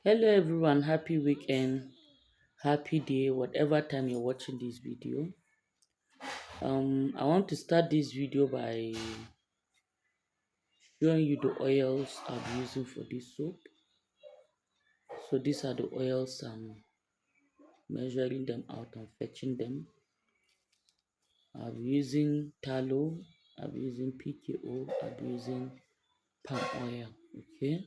Hello everyone, happy weekend, happy day, whatever time you're watching this video. I want to start this video by showing you the oils I'm using for this soap. So these are the oils I'm measuring them out and fetching them. I'm using tallow, I'm using PKO, I'm using palm oil. Okay.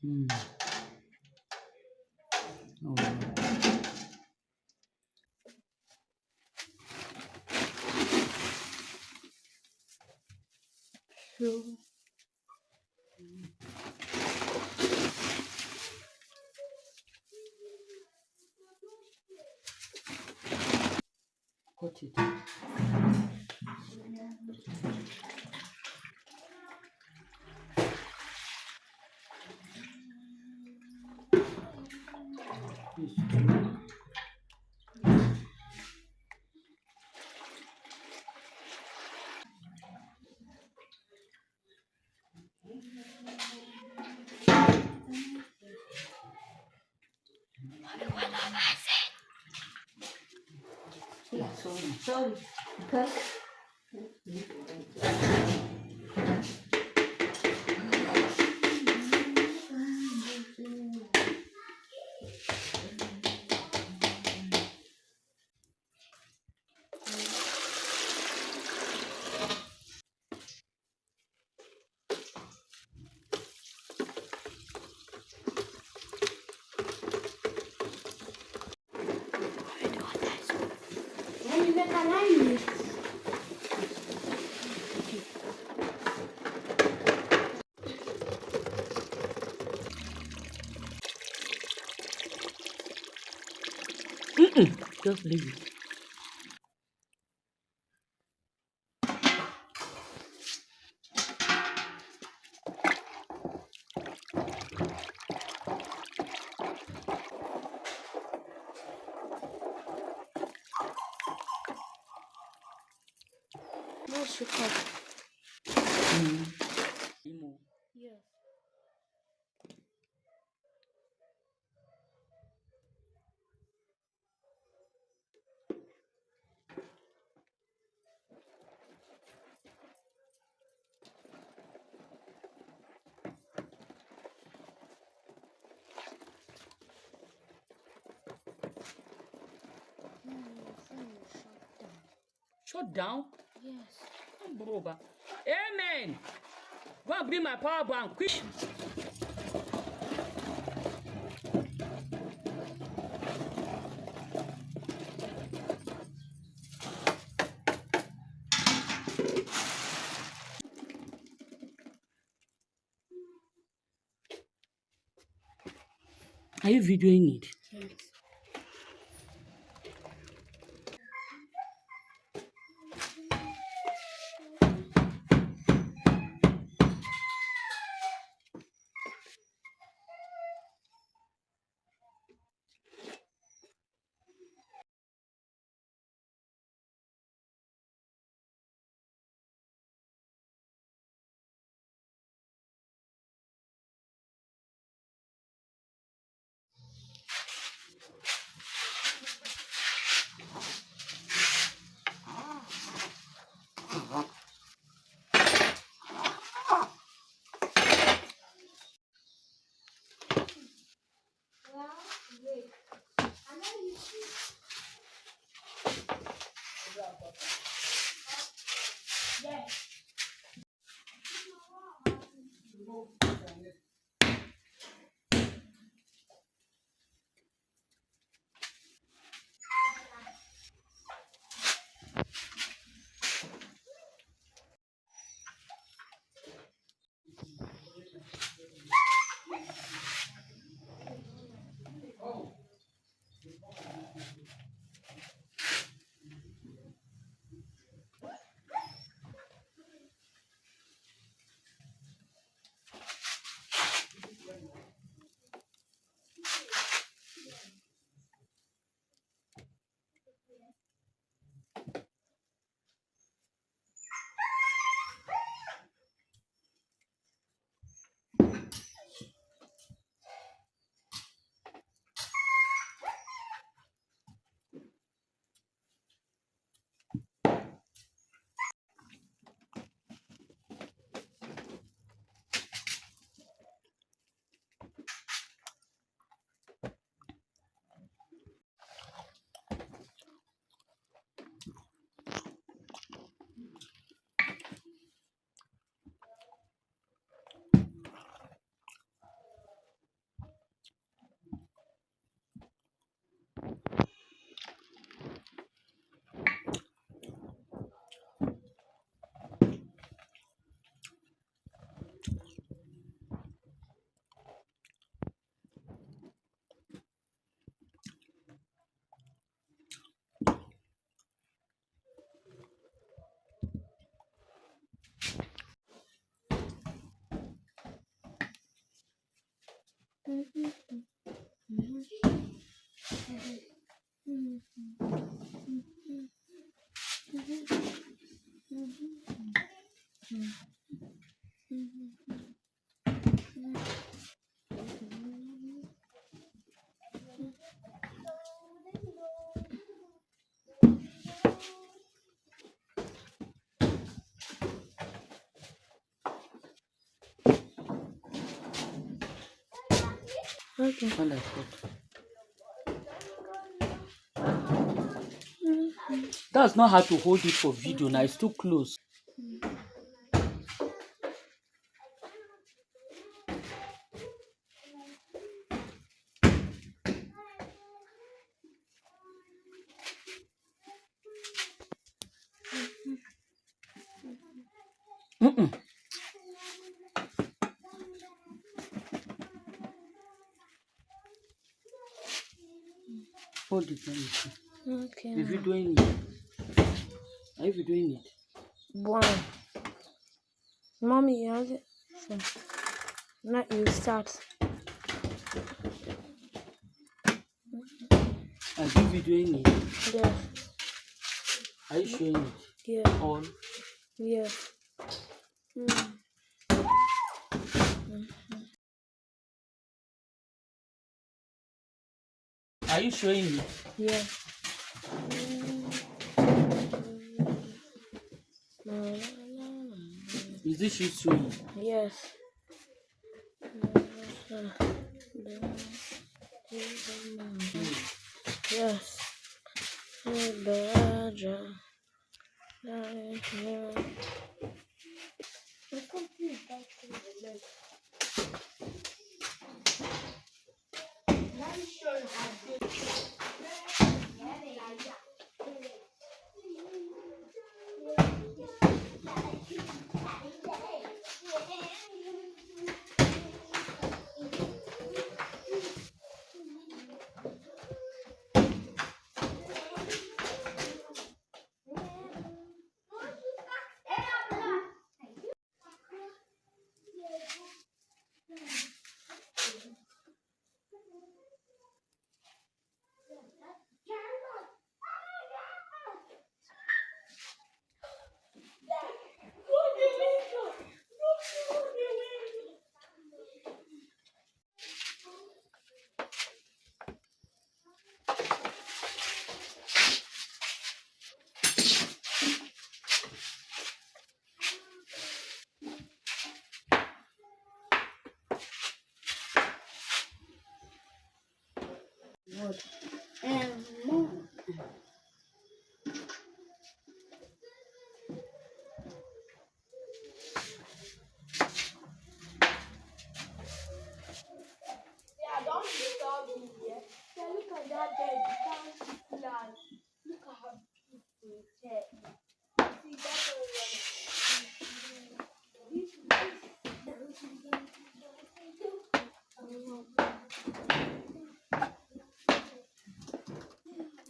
Hmm. Oh. So, cut it. Please. Yeah, sorry. Okay. Just leave it. No sugar. Mm. Imo. Yes. No, your phone will shut down. Shut down. Yes. Broba. Amen. Go and bring my power bank quick. Are you videoing it? Yes. Okay. Understood. That's not how to hold it for video. Now it's too close. Mm-mm. Hold it. Let me see. Okay. If you're doing it, are you doing it? One. Mommy, how's it? So, now you start. Are you doing it? Yes. Are you showing it? Yeah. All. Yes. Are you showing it? Yeah. Is this you showing? Yes. Yes.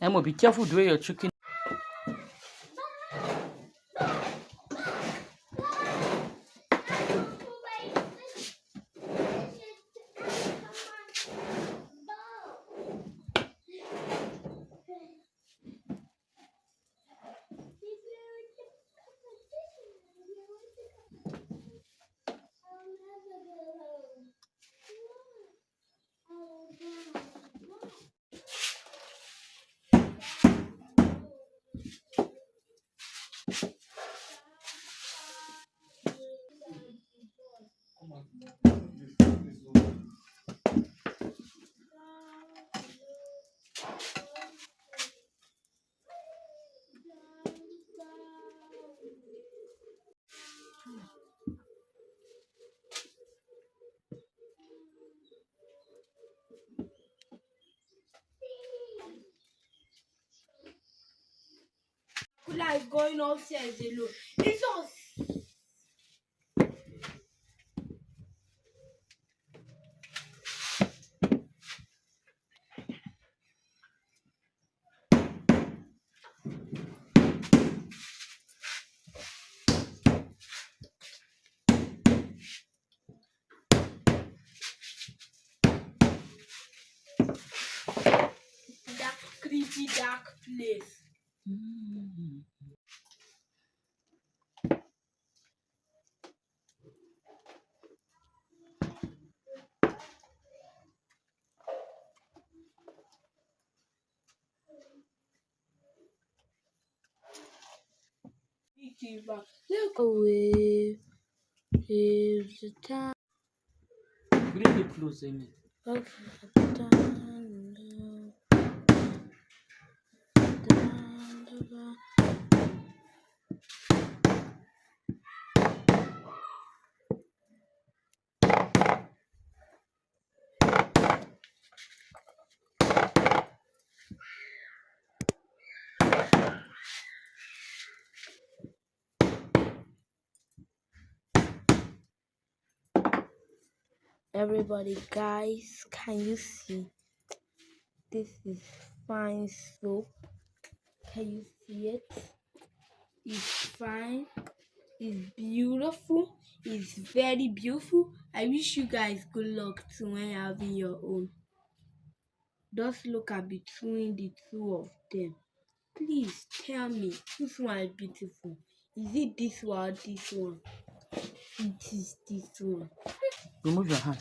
Emma, be careful the way you're choking. Kula is going upstairs alone. It's us. That creepy dark place. Look away. Here's the time. Bring it close, Amy. Okay. Everybody, guys, can you see? This is fine soap. Can you see it? It's fine. It's beautiful. It's very beautiful. I wish you guys good luck to when having your own. Just look at between the two of them. Please tell me which one is beautiful. Is it this one or this one? It is this one. Remove your hand.